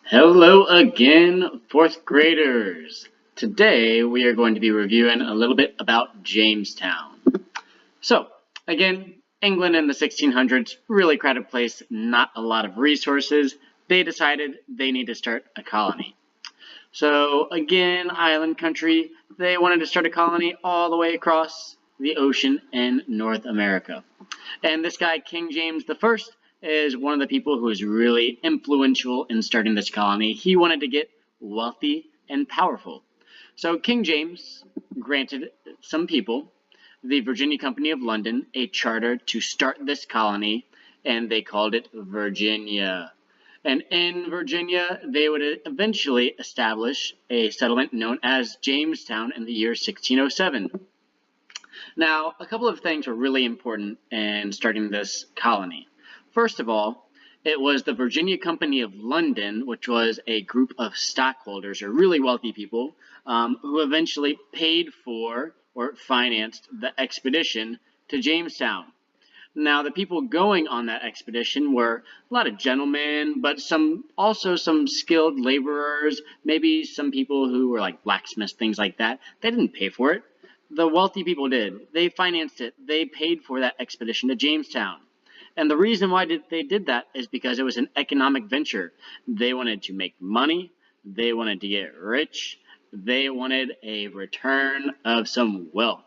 Hello again, fourth graders. Today we are going to be reviewing a little bit about Jamestown. So, again, England in the 1600s, really crowded place, not a lot of resources. They decided they need to start a colony. So, again, island country, they wanted to start a colony all the way across the ocean in North America. And this guy, King James I, is one of the people who is really influential in starting this colony. He wanted to get wealthy and powerful. So King James granted some people, the Virginia Company of London, a charter to start this colony, and they called it Virginia. And in Virginia, they would eventually establish a settlement known as Jamestown in the year 1607. Now, a couple of things were really important in starting this colony. First of all, it was the Virginia Company of London, which was a group of stockholders or really wealthy people who eventually paid for or financed the expedition to Jamestown. Now, the people going on that expedition were a lot of gentlemen, but also some skilled laborers, maybe some people who were like blacksmiths, things like that. They didn't pay for it. The wealthy people did. They financed it. They paid for that expedition to Jamestown. And the reason why they did that is because it was an economic venture. They wanted to make money. They wanted to get rich. They wanted a return of some wealth.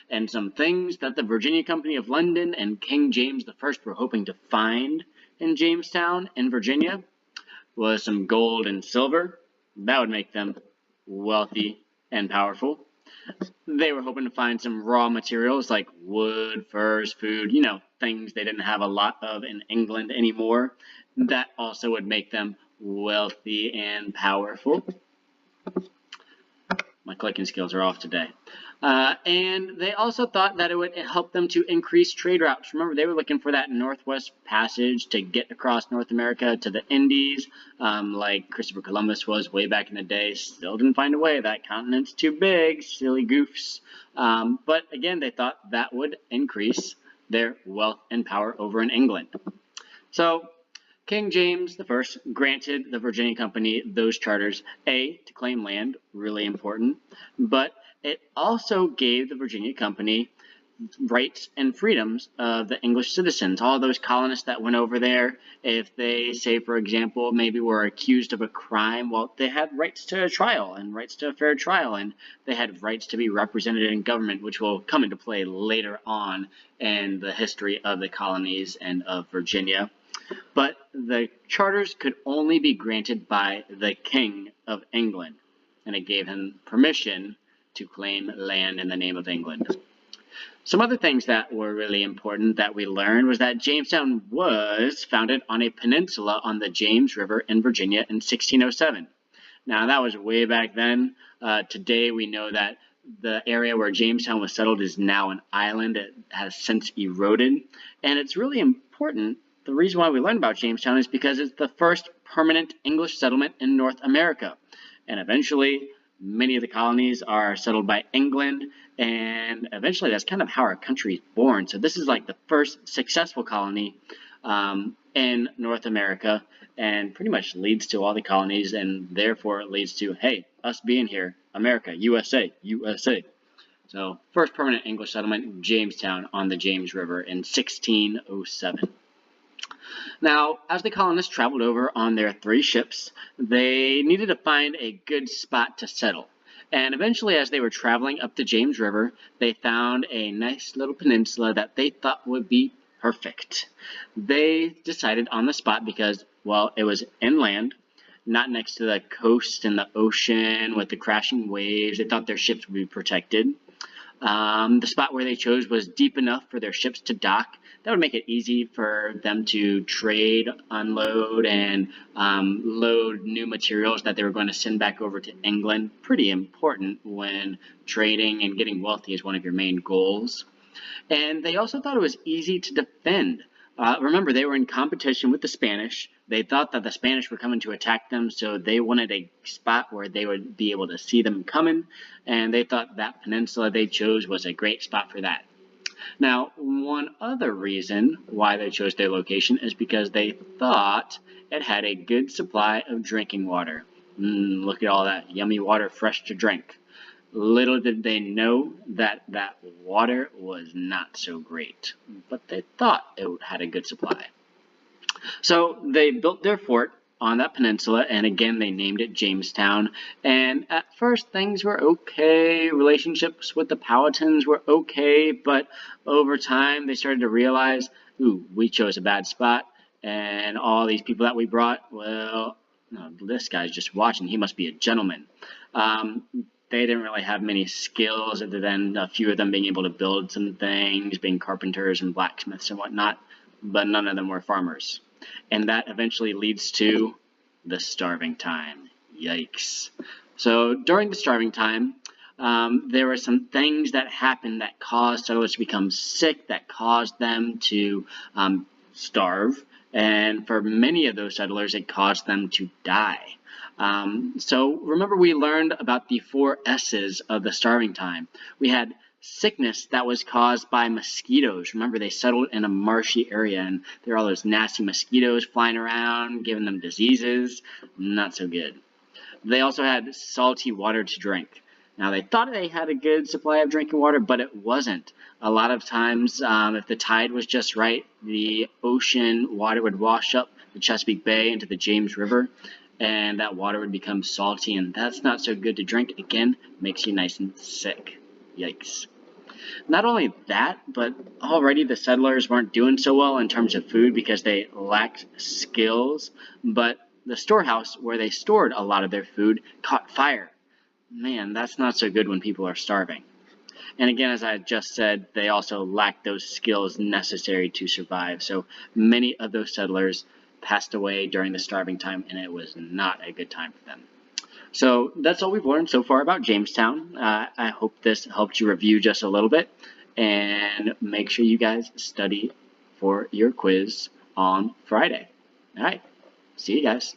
And some things that the Virginia Company of London and King James I were hoping to find in Jamestown in Virginia was some gold and silver. That would make them wealthy and powerful. They were hoping to find some raw materials like wood, furs, food, things they didn't have a lot of in England anymore. That also would make them wealthy and powerful. My clicking skills are off today. And they also thought that it would help them to increase trade routes. Remember, they were looking for that Northwest Passage to get across North America to the Indies, like Christopher Columbus was way back in the day. Still didn't find a way. That continent's too big, silly goofs. But again, they thought that would increase their wealth and power over in England. So King James I granted the Virginia Company those charters, A, to claim land, really important, but it also gave the Virginia Company rights and freedoms of the English citizens, all those colonists that went over there. If they, say, for example, maybe were accused of a crime, well, they had rights to a trial and rights to a fair trial, and they had rights to be represented in government, which will come into play later on in the history of the colonies and of Virginia. But the charters could only be granted by the King of England, and it gave him permission to claim land in the name of England. Some other things that were really important that we learned was that Jamestown was founded on a peninsula on the James River in Virginia in 1607. Now, that was way back then. Today, we know that the area where Jamestown was settled is now an island. It has since eroded, and it's really important. The reason why we learned about Jamestown is because it's the first permanent English settlement in North America. And eventually, many of the colonies are settled by England, and eventually that's kind of how our country is born. So this is like the first successful colony in North America, and pretty much leads to all the colonies, and therefore it leads to, hey, us being here, America, USA, USA. So first permanent English settlement, Jamestown on the James River in 1607. Now, as the colonists traveled over on their 3 ships, they needed to find a good spot to settle. And eventually, as they were traveling up the James River, they found a nice little peninsula that they thought would be perfect. They decided on the spot because, well, it was inland, not next to the coast and the ocean with the crashing waves. They thought their ships would be protected. The spot where they chose was deep enough for their ships to dock. That would make it easy for them to trade, unload, and load new materials that they were going to send back over to England. Pretty important when trading and getting wealthy is one of your main goals. And they also thought it was easy to defend. Remember, they were in competition with the Spanish. They thought that the Spanish were coming to attack them, so they wanted a spot where they would be able to see them coming, and they thought that peninsula they chose was a great spot for that. Now, one other reason why they chose their location is because they thought it had a good supply of drinking water. Look at all that yummy water fresh to drink. Little did they know that that water was not so great, but they thought it had a good supply. So they built their fort on that peninsula, and again they named it Jamestown. And at first things were okay, relationships with the Powhatans were okay, but over time they started to realize, ooh, we chose a bad spot, and all these people that we brought, well, no, this guy's just watching, he must be a gentleman. They didn't really have many skills other than a few of them being able to build some things, being carpenters and blacksmiths and whatnot, but none of them were farmers. And that eventually leads to the starving time. Yikes. So during the starving time, there were some things that happened that caused settlers to become sick, that caused them to starve. And for many of those settlers, it caused them to die. So remember we learned about the 4 S's of the starving time. We had sickness that was caused by mosquitoes. Remember, they settled in a marshy area, and there are all those nasty mosquitoes flying around, giving them diseases. Not so good. They also had salty water to drink. Now, they thought they had a good supply of drinking water, but it wasn't. A lot of times, if the tide was just right, the ocean water would wash up the Chesapeake Bay into the James River, and that water would become salty, and that's not so good to drink. Again, makes you nice and sick. Yikes. Not only that, but already the settlers weren't doing so well in terms of food because they lacked skills, but the storehouse where they stored a lot of their food caught fire. Man, that's not so good when people are starving. And again, as I just said, they also lacked those skills necessary to survive. So many of those settlers passed away during the starving time, and it was not a good time for them. So that's all we've learned so far about Jamestown. I hope this helped you review just a little bit, and make sure you guys study for your quiz on Friday. All right, see you guys.